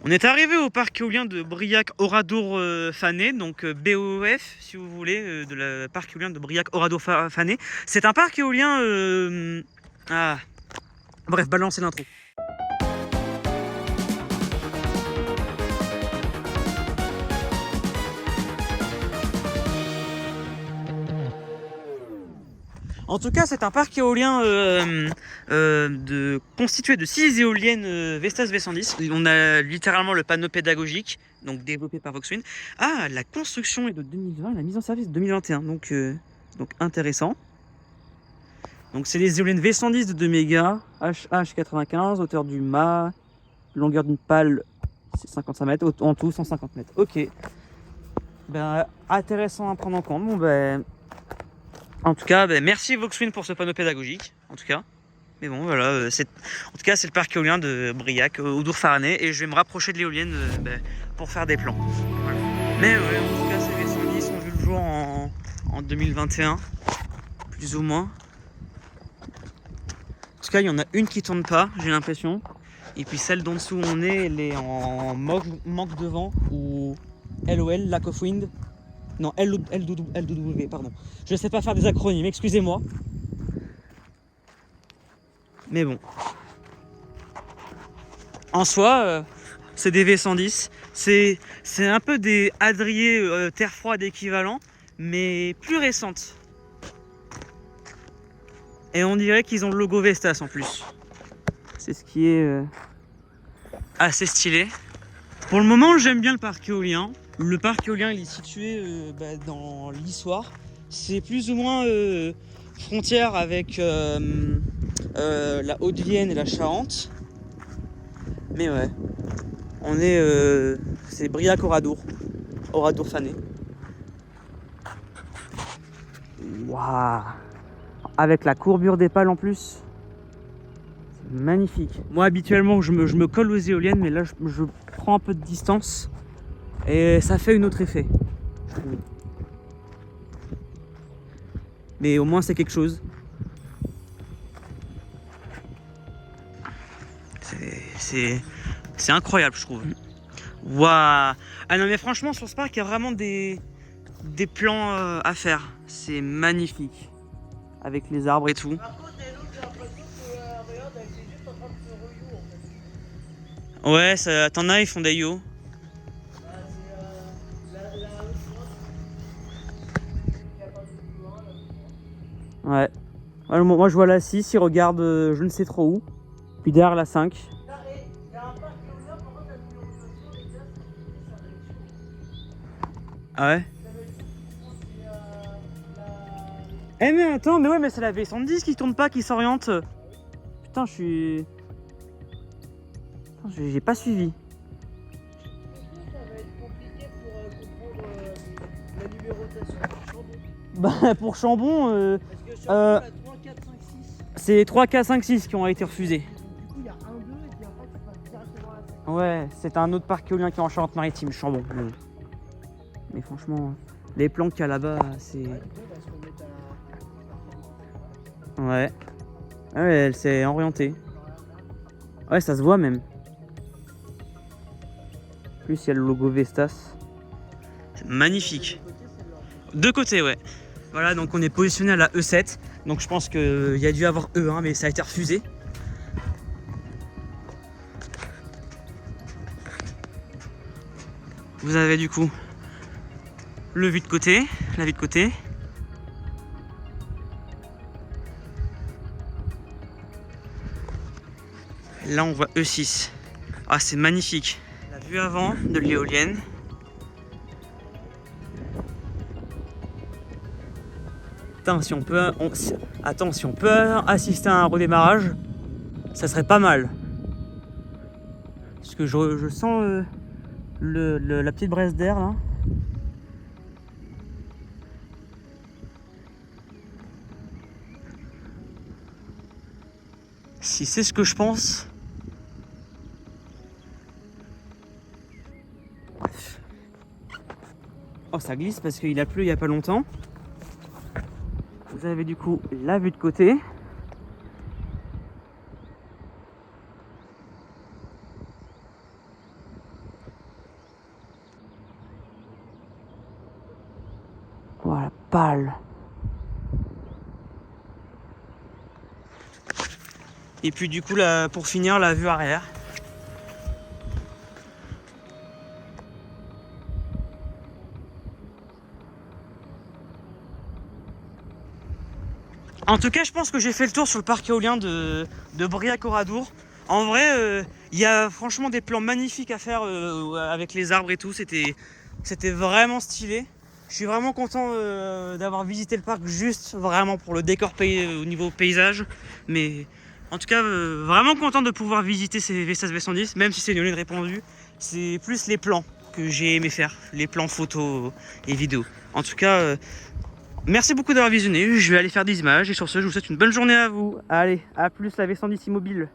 On est arrivé au parc éolien de Briac-Oradour-Fané, donc BOF si vous voulez, de la parc éolien de Briac-Oradour-Fané. C'est un parc éolien... Bref, balancez l'intro. En tout cas, c'est un parc éolien constitué de 6 éoliennes Vestas V110. On a littéralement le panneau pédagogique, donc développé par Voxwind. Ah, la construction est de 2020, la mise en service de 2021, donc intéressant. Donc c'est des éoliennes V110 de 2 mégas, HH95, hauteur du mât, longueur d'une pale, c'est 55 mètres, en tout 150 mètres. Ok. Ben, intéressant à prendre en compte. Bon, ben... En tout cas, merci Voxwind pour ce panneau pédagogique, en tout cas. Mais bon, voilà, en tout cas, c'est le parc éolien de Briac, Oradour-Fané, et je vais me rapprocher de l'éolienne pour faire des plans. Voilà. Mais ouais, en tout cas, ces V110 ont vu le jour en 2021, plus ou moins. En tout cas, il y en a une qui tourne pas, j'ai l'impression. Et puis celle d'en dessous où on est, elle est en manque de vent, ou LOL, lack of wind. Non, LW, pardon. Je ne sais pas faire des acronymes, excusez-moi. Mais bon. En soi, c'est des V110. C'est un peu des Adrier terre froide équivalent, mais plus récentes. Et on dirait qu'ils ont le logo Vestas en plus. C'est ce qui est assez stylé. Pour le moment, j'aime bien le parc éolien. Le parc éolien, il est situé dans l'Issoire. C'est plus ou moins frontière avec la Haute-Vienne et la Charente. Mais ouais, on est... c'est Briac-Oradour. Oradour-Fané. Waouh! Avec la courbure des pales en plus. C'est magnifique. Moi, habituellement, je me colle aux éoliennes, mais là, je prends un peu de distance. Et ça fait un autre effet, je trouve. Mais au moins c'est quelque chose. C'est incroyable, je trouve. Waouh! Ah non mais franchement sur ce parc il y a vraiment des plans à faire. C'est magnifique. Avec les arbres et tout. Par contre, il y a une autre, j'ai l'impression que regarde, elle est juste en train de se re-you en fait. Ouais, t'en as, ils font des yo. Bah, c'est la qui a pas de plus loin, là. Ouais. Moi je vois la 6, ils regardent je ne sais trop où. Puis derrière la 5. Là, et il y a un parc éolien, par contre, la numérotation, les gars, ça va être chaud. Ah ouais? Ça va être chaud, je pense que c'est la... Eh mais attends, mais ouais mais c'est la V110 qui tourne pas, qui s'oriente. Putain je suis... J'ai pas suivi. Ça va être compliqué pour comprendre la numérotation pour Chambon. Bah pour Chambon, Parce que Chambon, la 3, 4, 5, 6. c'est les 3, 4, 5, 6 qui ont été refusés. Du coup, il y a 1, 2, et puis après, tu passes directement à la 5. Ouais, c'est un autre parc éolien qui est en Charente-Maritime, Chambon. Mais franchement, les plans qu'il y a là-bas, c'est... Ouais, du coup, parce qu'on met à... Ouais. Ouais, elle s'est orientée. Ouais, ça se voit même. En plus, il y a le logo Vestas. C'est magnifique. De côté, ouais. Voilà, donc on est positionné à la E7. Donc je pense qu'il y a dû avoir E1, mais ça a été refusé. Vous avez du coup le vue de côté, la vue de côté. Là on voit E6. Ah c'est magnifique. La vue avant de l'éolienne. Attends, si on peut assister à un redémarrage, ça serait pas mal. Parce que je sens la petite braise d'air là. Si c'est ce que je pense. Bref. Oh ça glisse parce qu'il a plu il y a pas longtemps. Vous avez du coup la vue de côté. pâle. Et puis du coup, là, pour finir, la vue arrière. En tout cas, je pense que j'ai fait le tour sur le parc éolien de Briac-Oradour. En vrai, il y a franchement des plans magnifiques à faire avec les arbres et tout. C'était vraiment stylé. Je suis vraiment content d'avoir visité le parc juste vraiment pour le décor au niveau paysage. Mais en tout cas, vraiment content de pouvoir visiter ces Vestas V110, même si c'est une éolienne répandue. C'est plus les plans que j'ai aimé faire, les plans photos et vidéos. En tout cas, merci beaucoup d'avoir visionné. Je vais aller faire des images et sur ce, je vous souhaite une bonne journée à vous. Allez, à plus la V110 Immobile.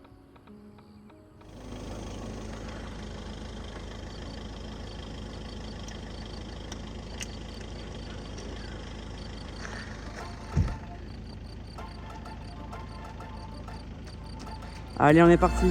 Allez, on est parti.